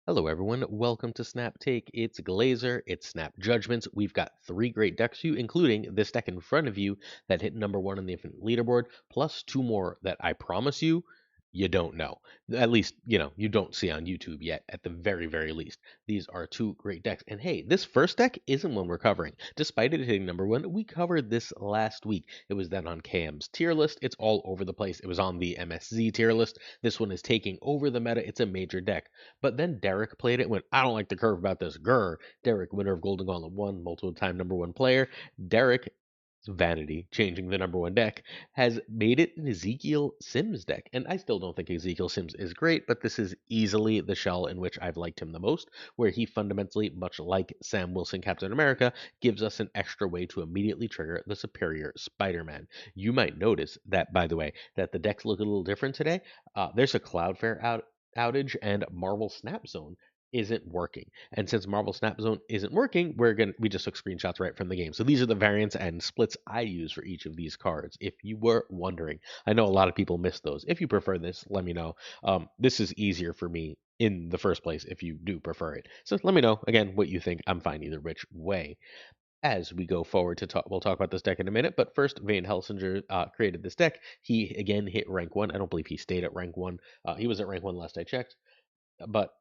Hello, everyone. Welcome to Snap Take. It's Glazer, it's Snap Judgments. We've got three great decks for you, including this deck in front of you that hit number one on the Infinite Leaderboard, plus two more that I promise you don't know. At least, you don't see on YouTube yet, at the very, very least. These are two great decks. And hey, this first deck isn't one we're covering. Despite it hitting number one, we covered this last week. It was then on KM's tier list. It's all over the place. It was on the MSZ tier list. This one is taking over the meta. It's a major deck. But then Derek played it and went, I don't like the curve about this. Grr. Derek, winner of Golden Gauntlet 1, multiple time number one player. Derek, vanity, changing the number one deck, has made it an Ezekiel Sims deck. And I still don't think Ezekiel Sims is great, but this is easily the shell in which I've liked him the most, where he fundamentally, much like Sam Wilson Captain America, gives us an extra way to immediately trigger the superior Spider-Man. You might notice that, by the way, that the decks look a little different today. There's a Cloudflare outage and Marvel Snap Zone isn't working. And since Marvel Snap Zone isn't working, we just took screenshots right from the game. So these are the variants and splits I use for each of these cards. If you were wondering, I know a lot of people miss those. If you prefer this, let me know. This is easier for me in the first place if you do prefer it. So let me know again what you think. I'm fine either which way. As we go forward to talk, we'll talk about this deck in a minute. But first, Vane Helsinger created this deck. He again hit rank one. I don't believe he stayed at rank one. He was at rank one last I checked, but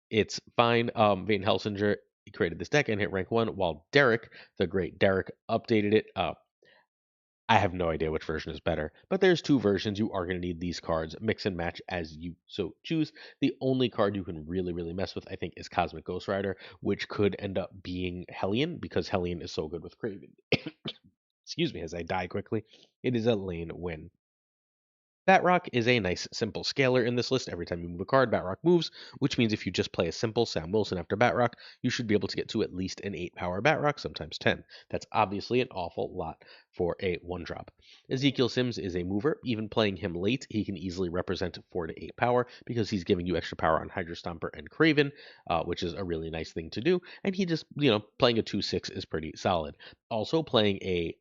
it's fine. Vane Helsinger created this deck and hit rank one, while Derek, the great Derek, updated it. I have no idea which version is better, but there's two versions. You are going to need these cards. Mix and match as you so choose. The only card you can really, really mess with, I think, is Cosmic Ghost Rider, which could end up being Hellion because Hellion is so good with Craven. Excuse me as I die quickly. It is a lane win. Batrock is a nice simple scaler in this list. Every time you move a card, Batrock moves, which means if you just play a simple Sam Wilson after Batrock, you should be able to get to at least an 8 power Batrock, sometimes 10. That's obviously an awful lot for a 1 drop. Ezekiel Sims is a mover. Even playing him late, he can easily represent 4 to 8 power because he's giving you extra power on Hydra Stomper and Craven, which is a really nice thing to do. And he just, playing a 2/6 is pretty solid. Also, playing a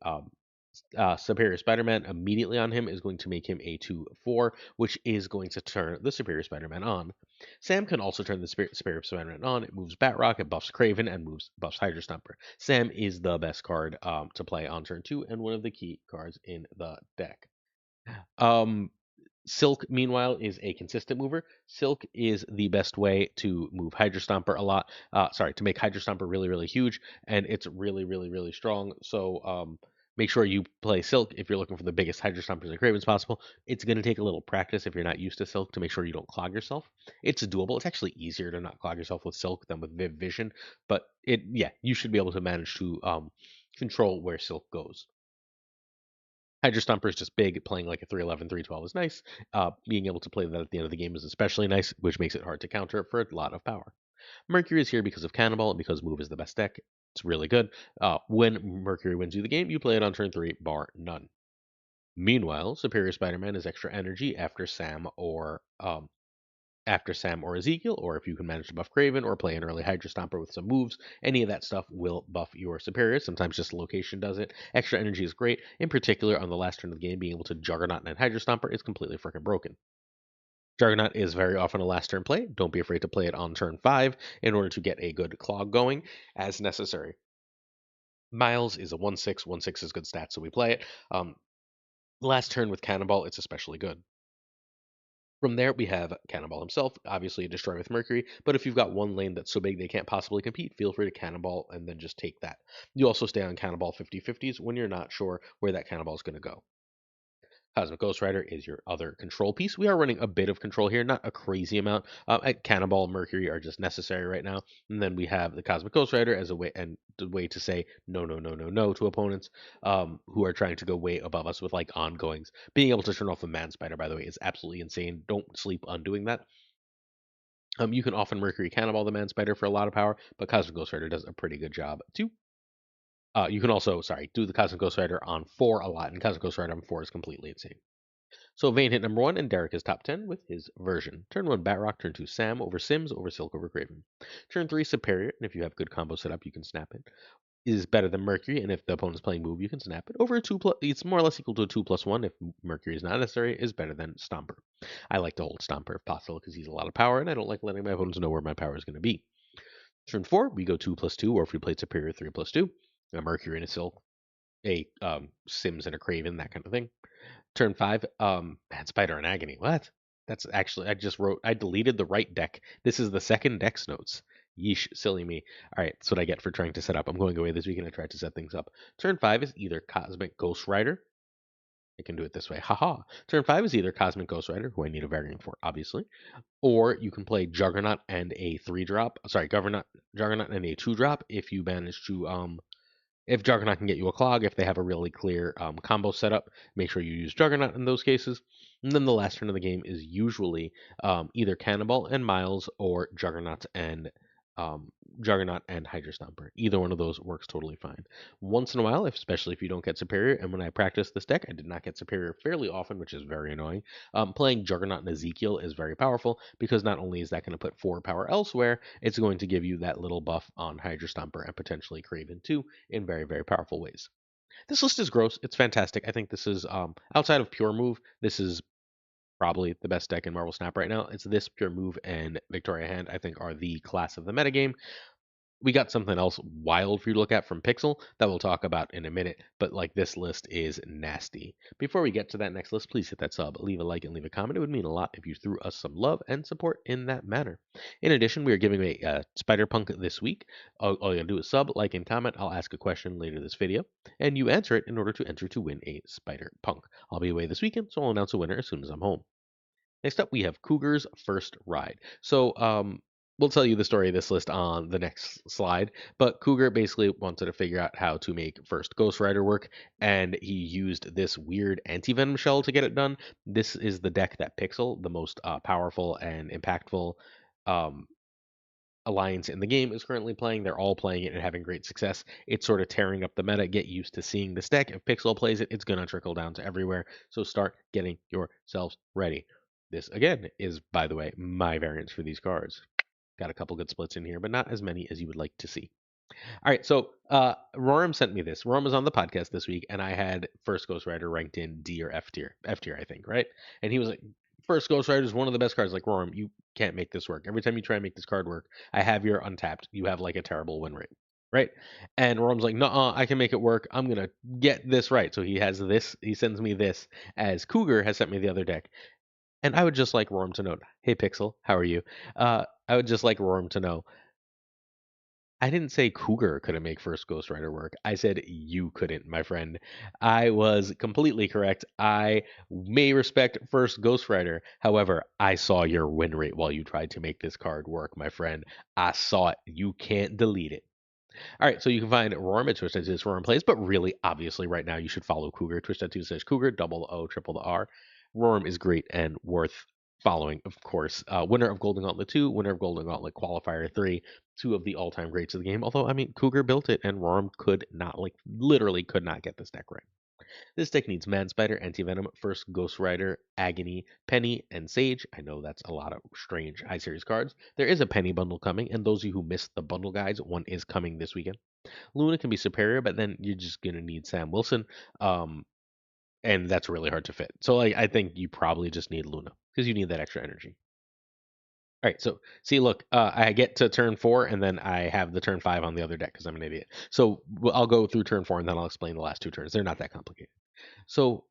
Superior Spider-Man immediately on him is going to make him a 2/4, which is going to turn the Superior Spider-Man on. Sam can also turn the Superior Spider-Man on. It moves Batrock, it buffs Craven, and buffs Hydra Stomper. Sam is the best card to play on turn 2 and one of the key cards in the deck. Um, Silk, meanwhile, is a consistent mover. Silk is the best way to move Hydra Stomper a lot. To make Hydra Stomper really, really huge, and it's really, really, really strong. So make sure you play Silk if you're looking for the biggest Hydra Stompers and Cravens possible. It's going to take a little practice if you're not used to Silk to make sure you don't clog yourself. It's doable. It's actually easier to not clog yourself with Silk than with Viv Vision, but you should be able to manage to control where Silk goes. Hydra Stomper is just big. Playing like a 311, 312 is nice. Being able to play that at the end of the game is especially nice, which makes it hard to counter for a lot of power. Mercury is here because of Cannonball and because Move is the best deck. It's really good. When Mercury wins you the game, you play it on turn 3, bar none. Meanwhile, Superior Spider-Man is extra energy after Sam or Ezekiel, or if you can manage to buff Craven or play an early Hydra Stomper with some moves, any of that stuff will buff your superiors. Sometimes just location does it. Extra energy is great. In particular, on the last turn of the game, being able to Juggernaut and Hydra Stomper is completely freaking broken. Juggernaut is very often a last turn play. Don't be afraid to play it on turn 5 in order to get a good clog going as necessary. Miles is a 1/6. 1/6 is good stats, so we play it. Last turn with Cannonball, it's especially good. From there, we have Cannonball himself, obviously a destroy with Mercury, but if you've got one lane that's so big they can't possibly compete, feel free to Cannonball and then just take that. You also stay on Cannonball 50/50s when you're not sure where that Cannonball is going to go. Cosmic Ghost Rider is your other control piece. We are running a bit of control here, not a crazy amount. Cannonball and Mercury are just necessary right now. And then we have the Cosmic Ghost Rider as a way and the way to say no, no, no, no, no to opponents who are trying to go way above us with like ongoings. Being able to turn off a Man Spider, by the way, is absolutely insane. Don't sleep on doing that. You can often Mercury Cannonball the Man Spider for a lot of power, but Cosmic Ghost Rider does a pretty good job too. You can also, do the Cosmic Ghost Rider on 4 a lot, and Cosmic Ghost Rider on 4 is completely insane. So Vane hit number 1, and Derek is top 10 with his version. Turn 1, Batrock. Turn 2, Sam over Sims over Silk over Craven. Turn 3, Superior, and if you have good combo set up, you can snap it. is better than Mercury, and if the opponent's playing move, you can snap it. Over a 2 plus, it's more or less equal to a 2+1 if Mercury is not necessary, is better than Stomper. I like to hold Stomper if possible because he's a lot of power, and I don't like letting my opponents know where my power is going to be. Turn 4, we go 2+2, or if we played Superior, 3+2. A Mercury and a Silk, a Sims and a Craven, that kind of thing. Turn 5, Mad Spider and Agony. What? That's actually, I deleted the right deck. This is the second deck's notes. Yeesh, silly me. All right, that's what I get for trying to set up. I'm going away this weekend. I tried to set things up. Turn 5 is either Cosmic Ghost Rider. I can do it this way. Haha. Turn 5 is either Cosmic Ghost Rider, who I need a variant for, obviously, or you can play Juggernaut and a 3-drop. Sorry, Juggernaut and a 2-drop if you manage to if Juggernaut can get you a clog, if they have a really clear combo setup, make sure you use Juggernaut in those cases. And then the last turn of the game is usually either Cannonball and Miles or um, Juggernaut and Hydra Stomper. Either one of those works totally fine. Once in a while, especially if you don't get Superior, and when I practice this deck, I did not get Superior fairly often, which is very annoying. Playing Juggernaut and Ezekiel is very powerful because not only is that going to put 4 power elsewhere, it's going to give you that little buff on Hydra Stomper and potentially Craven too in very, very powerful ways. This list is gross. It's fantastic. I think this is outside of Pure Move, this is probably the best deck in Marvel Snap right now. It's this Pure Move and Victoria Hand, I think, are the class of the metagame. We got something else wild for you to look at from Pixel that we'll talk about in a minute, but like this list is nasty. Before we get to that next list, please hit that sub, leave a like, and leave a comment. It would mean a lot if you threw us some love and support in that manner. In addition, we are giving away Spider Punk this week. All you gotta do is sub, like, and comment. I'll ask a question later this video, and you answer it in order to enter to win a Spider Punk. I'll be away this weekend, so I'll announce a winner as soon as I'm home. Next up, we have Cougar's First Ride. So, we'll tell you the story of this list on the next slide. But Cougar basically wanted to figure out how to make first Ghost Rider work, and he used this weird anti-venom shell to get it done. This is the deck that Pixel, the most powerful and impactful um, alliance in the game, is currently playing. They're all playing it and having great success. It's sort of tearing up the meta. Get used to seeing this deck. If Pixel plays it, it's going to trickle down to everywhere. So start getting yourselves ready. This, again, is, by the way, my variants for these cards. Got a couple good splits in here, but not as many as you would like to see. All right, so Roram sent me this. Roram was on the podcast this week, and I had First Ghost Rider ranked in D or F tier, I think, right? And he was like, First Ghost Rider is one of the best cards. Like, Roram, you can't make this work. Every time you try and make this card work, I have your untapped. You have like a terrible win rate, right? And Roram's like, no, I can make it work. I'm gonna get this right. So he has this. He sends me this as Cougar has sent me the other deck. And I would just like Roram to know, hey Pixel, how are you? I would just like Roram to know I didn't say Cougar couldn't make first Ghost Rider work. I said you couldn't, my friend. I was completely correct. I may respect first Ghost Rider. However, I saw your win rate while you tried to make this card work, my friend. I saw it. You can't delete it. All right, so you can find Roram at Twitch.tv Roram Plays, but really, obviously, right now you should follow Cougar, Twitch.tv Cougar, double the O, triple the R. Roram is great and worth following, of course. Winner of Golden Gauntlet 2, winner of Golden Gauntlet Qualifier 3, two of the all-time greats of the game. Although, I mean, Cougar built it, and Roram could not, like, literally could not get this deck right. This deck needs Man Spider, Anti-Venom, First Ghost Rider, Agony, Penny, and Sage. I know that's a lot of strange high series cards. There is a Penny bundle coming, and those of you who missed the bundle guides, one is coming this weekend. Luna can be superior, but then you're just gonna need Sam Wilson, um, and that's really hard to fit. So like I think you probably just need Luna because you need that extra energy. All right, so see, look, I get to turn 4, and then I have the turn 5 on the other deck because I'm an idiot. So I'll go through turn 4, and then I'll explain the last two turns. They're not that complicated. So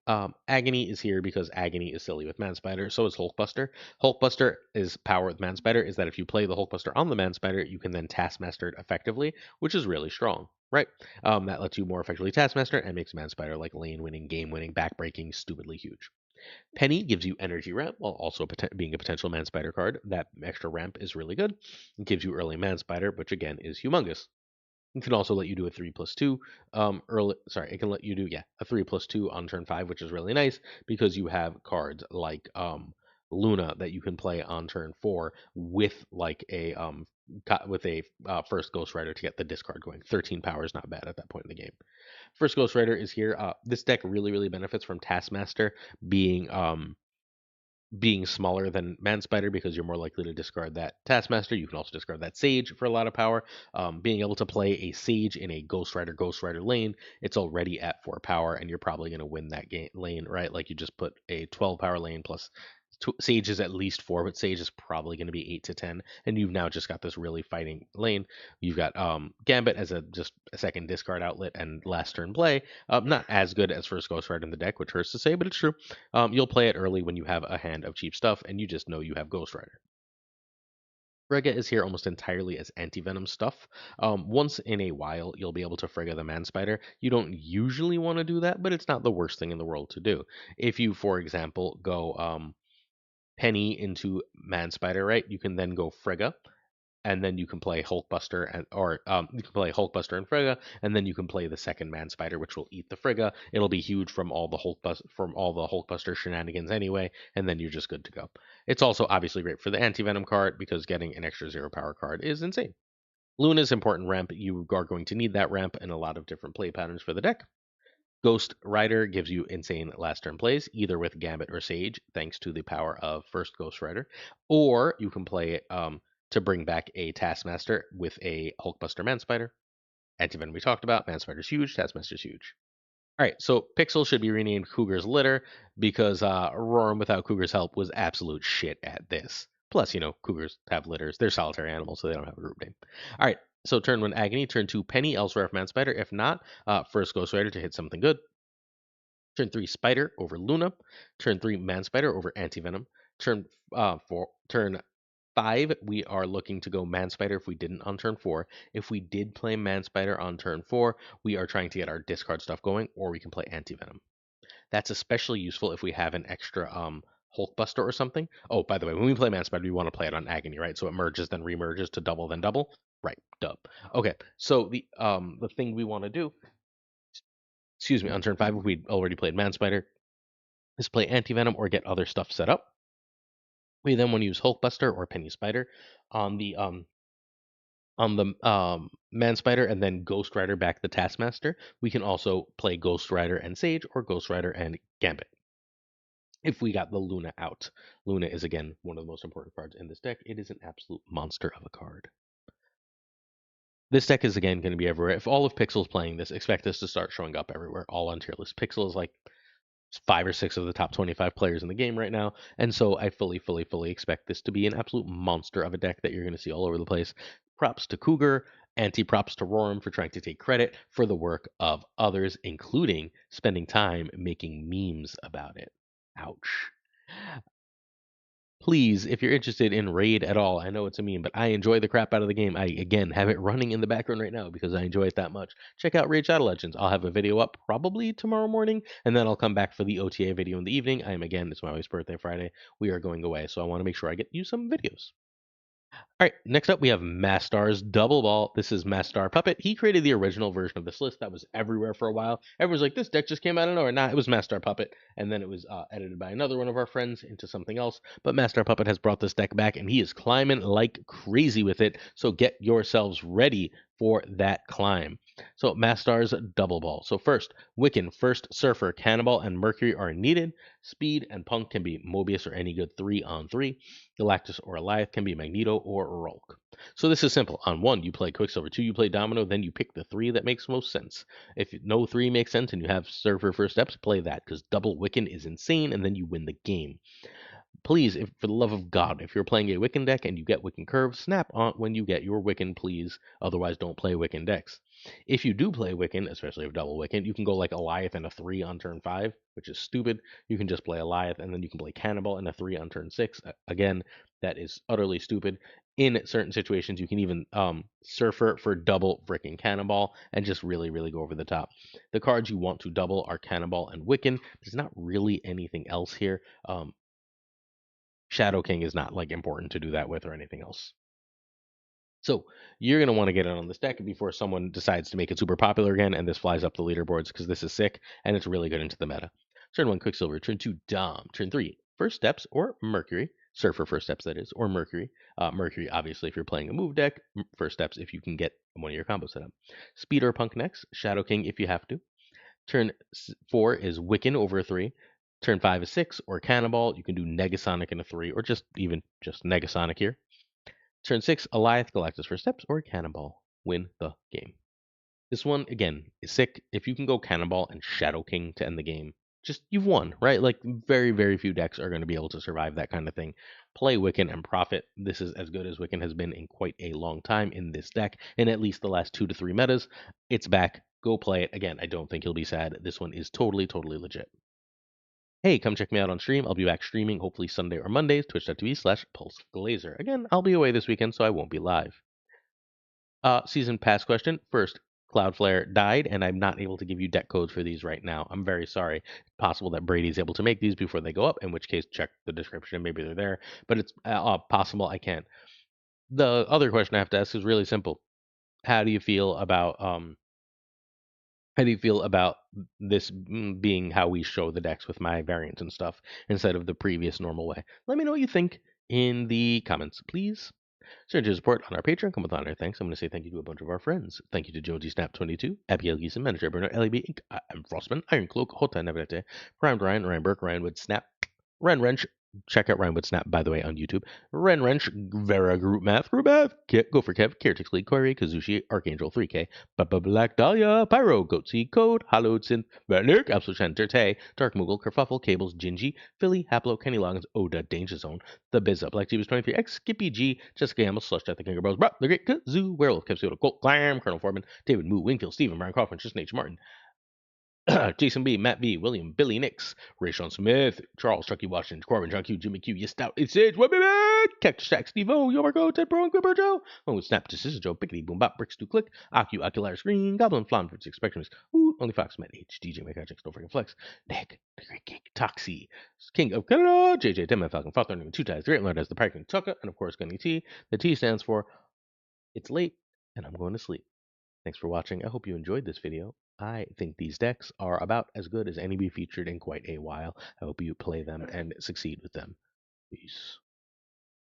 Agony is here because Agony is silly with Man Spider. So is Hulkbuster. Hulkbuster is power with Man Spider is that if you play the Hulkbuster on the Man Spider, you can then Taskmaster it effectively, which is really strong, right? That lets you more effectively Taskmaster and makes Man Spider like lane winning, game winning, back breaking, stupidly huge. Penny gives you energy ramp while also being a potential Man Spider card. That extra ramp is really good. It gives you early Man Spider, which again is humongous. It can also let you do a 3+2 early. Sorry, it can let you do a 3+2 on turn 5, which is really nice because you have cards like Luna that you can play on turn 4 with like a first Ghost Rider to get the discard going. 13 power is not bad at that point in the game. First Ghost Rider is here. This deck really benefits from Taskmaster being being smaller than Manspider because you're more likely to discard that Taskmaster. You can also discard that Sage for a lot of power. Being able to play a Sage in a Ghost Rider lane, it's already at 4 power, and you're probably going to win that game lane, right? Like you just put a 12 power lane plus Sage is at least 4, but Sage is probably going to be 8 to 10, and you've now just got this really fighting lane. You've got Gambit as a just a second discard outlet and last turn play. Not as good as first Ghost Rider in the deck, which hurts to say, but it's true. You'll play it early when you have a hand of cheap stuff and you just know you have Ghost Rider. Frigga is here almost entirely as anti-venom stuff. Once in a while, you'll be able to Frigga the Man-Spider. You don't usually want to do that, but it's not the worst thing in the world to do. If you, for example, go Penny into Man-Spider, right, you can then go Frigga, and then you can play Hulkbuster you can play Hulkbuster and Frigga, and then you can play the second Man Spider, which will eat the Frigga. It'll be huge from all the Hulkbuster shenanigans anyway, and then you're just good to go. It's also obviously great for the Anti Venom card because getting an extra 0 power card is insane. Luna's important ramp. You are going to need that ramp in a lot of different play patterns for the deck. Ghost Rider gives you insane last turn plays, either with Gambit or Sage, thanks to the power of first Ghost Rider, or you can play it to bring back a Taskmaster with a Hulkbuster Manspider. Antivenom we talked about. Manspider's huge. Taskmaster's huge. All right, so Pixel should be renamed Cougar's Litter because Roram without Cougar's help was absolute shit at this. Plus, Cougars have litters. They're solitary animals, so they don't have a group name. All right, so turn 1 Agony, turn 2 Penny, Elsewhere if Manspider. If not, first Ghost Rider to hit something good. Turn 3 Spider over Luna. Turn 3 Manspider over Antivenom. Turn 5, we are looking to go Manspider if we didn't on turn 4. If we did play Manspider on turn 4, we are trying to get our discard stuff going, or we can play Antivenom. That's especially useful if we have an extra Hulkbuster or something. Oh, by the way, when we play Manspider, we want to play it on Agony, right? So it merges, then remerges to double, then double. Right, dub. Okay, so the thing we want to do, excuse me, on turn 5, if we already played Manspider, is play Antivenom or get other stuff set up. We then want to use Hulkbuster or Penny Spider on the Man Spider and then Ghost Rider back the Taskmaster. We can also play Ghost Rider and Sage or Ghost Rider and Gambit. If we got the Luna out. Luna is again one of the most important cards in this deck. It is an absolute monster of a card. This deck is again going to be everywhere. If all of Pixel's playing this, expect this to start showing up everywhere, all on tier list. Pixel is like 5 or 6 of the top 25 players in the game right now, and so I fully expect this to be an absolute monster of a deck that you're going to see all over the place. Props to Cougar, anti-props to Roram for trying to take credit for the work of others, including spending time making memes about it. Ouch. Please, if you're interested in Raid at all, I know it's a meme, but I enjoy the crap out of the game. I, again, have it running in the background right now because I enjoy it that much. Check out Raid Shadow Legends. I'll have a video up probably tomorrow morning, and then I'll come back for the OTA video in the evening. It's my wife's birthday Friday. We are going away, so I want to make sure I get you some videos. All right, next up we have Mastar's Double Ball. This is Mastar Puppet. He created the original version of this list that was everywhere for a while. Everyone's like, this deck just came out of nowhere. Nah, it was Mastar Puppet, and then it was edited by another one of our friends into something else. But Mastar Puppet has brought this deck back, and he is climbing like crazy with it. So get yourselves ready for that climb. So Mastar's Double Ball. So first, Wiccan, first Surfer, Cannonball, and Mercury are needed. Speed and Punk can be Mobius or any good 3-on-3. Galactus or Eliath can be Magneto or Rolk. So this is simple. On 1, you play Quicksilver. 2, you play Domino. Then you pick the 3 that makes most sense. If no 3 makes sense and you have Surfer first steps, play that because double Wiccan is insane and then you win the game. Please, if for the love of God, if you're playing a Wiccan deck and you get Wiccan Curve, snap on when you get your Wiccan, please. Otherwise, don't play Wiccan decks. If you do play Wiccan, especially if double Wiccan, you can go like Eliath and a 3 on turn 5, which is stupid. You can just play Eliath and then you can play Cannibal and a 3 on turn 6. Again, that is utterly stupid. In certain situations, you can even Surfer for double freaking Cannonball and just really go over the top. The cards you want to double are Cannonball and Wiccan. There's not really anything else here. Shadow King is not like important to do that with or anything else. So you're going to want to get it on this deck before someone decides to make it super popular again and this flies up the leaderboards because this is sick and it's really good into the meta. Turn 1 Quicksilver, turn 2 Dom, turn 3 First Steps or Mercury, Surfer First Steps that is, or Mercury. Mercury obviously if you're playing a move deck, First Steps if you can get one of your combos set up. Speed or Punk next, Shadow King if you have to. Turn 4 is Wiccan over 3. Turn 5 is 6 or Cannonball. You can do Negasonic in a 3 or just Negasonic here. Turn 6, Alioth Galactus for steps or Cannonball. Win the game. This one, again, is sick. If you can go Cannonball and Shadow King to end the game, just you've won, right? Like, very, very few decks are going to be able to survive that kind of thing. Play Wiccan and profit. This is as good as Wiccan has been in quite a long time in this deck, in at least the last 2 to 3 metas. It's back. Go play it. Again, I don't think you'll be sad. This one is totally, totally legit. Hey, come check me out on stream. I'll be back streaming hopefully Sunday or Mondays, twitch.tv/PulseGlazer. Again, I'll be away this weekend, so I won't be live. Season pass question. First, Cloudflare died, and I'm not able to give you deck codes for these right now. I'm very sorry. It's possible that Brady's able to make these before they go up, in which case check the description. Maybe they're there, but it's possible I can't. The other question I have to ask is really simple. How do you feel about this being how we show the decks with my variants and stuff instead of the previous normal way? Let me know what you think in the comments, please. Search your support on our Patreon. Come with honor. Thanks. I'm going to say thank you to a bunch of our friends. Thank you to Joji Snap 22, Abigail Geeson, Manager Bruno, LAB Inc., I'm Frostman, Iron Cloak, Hota Navarrete, Primed Ryan, Ryan Burke, Ryan Wood, Snap, Ren Wrench. Check out Ryan Wood Snap, by the way, on YouTube. Ren Wrench, Vera Group Math, Go for Kev, Caretix League, Corey, Kazushi, Archangel 3K, Black Dahlia, Pyro, Goatsy, Code, Hallowed Synth, Nick, Absolute Center, Tay, Dark Moogle, Kerfuffle, Cables, Gingy, Philly, Haplo, Kenny Loggins, Oda, Danger Zone, The Biz Up, Black Jeebus 23, X, Skippy G, Jessica Hamel, Slush Death, The King of Bros, Brock, The Great Kazoo, Werewolf, Capsule, Colt, Glam, Colonel Foreman, David Moo, Wingfield, Stephen, Brian Kaufman, Just H. Martin, Jason B, Matt V, William, Billy Nix, Rayshon Smith, Charles, Chucky Washington, Corbin, John Q, Jimmy Q, Yes Stout, It's Age, Webby Man, Cactus Stack, Steve O, Yo Marco, Ted Pro, and Quipper Joe, One with Snap, Decision Joe, Pickety, Boom Bop, Bricks to Click, Aku, Ocular Screen, Goblin, Flan, 56 Spectrums, Ooh, Only Fox, Matt H, DJ, Mechanics, No Freaking Flex, Nick, The Great Geek, Toxie, King of Canada, JJ, Demon Falcon, Father, Two Ties, The Great Lord as the Pikeman Tucka, and of course, Gunny T. The T stands for It's Late, and I'm going to sleep. Thanks for watching. I hope you enjoyed this video. I think these decks are about as good as any we featured in quite a while. I hope you play them and succeed with them. Peace.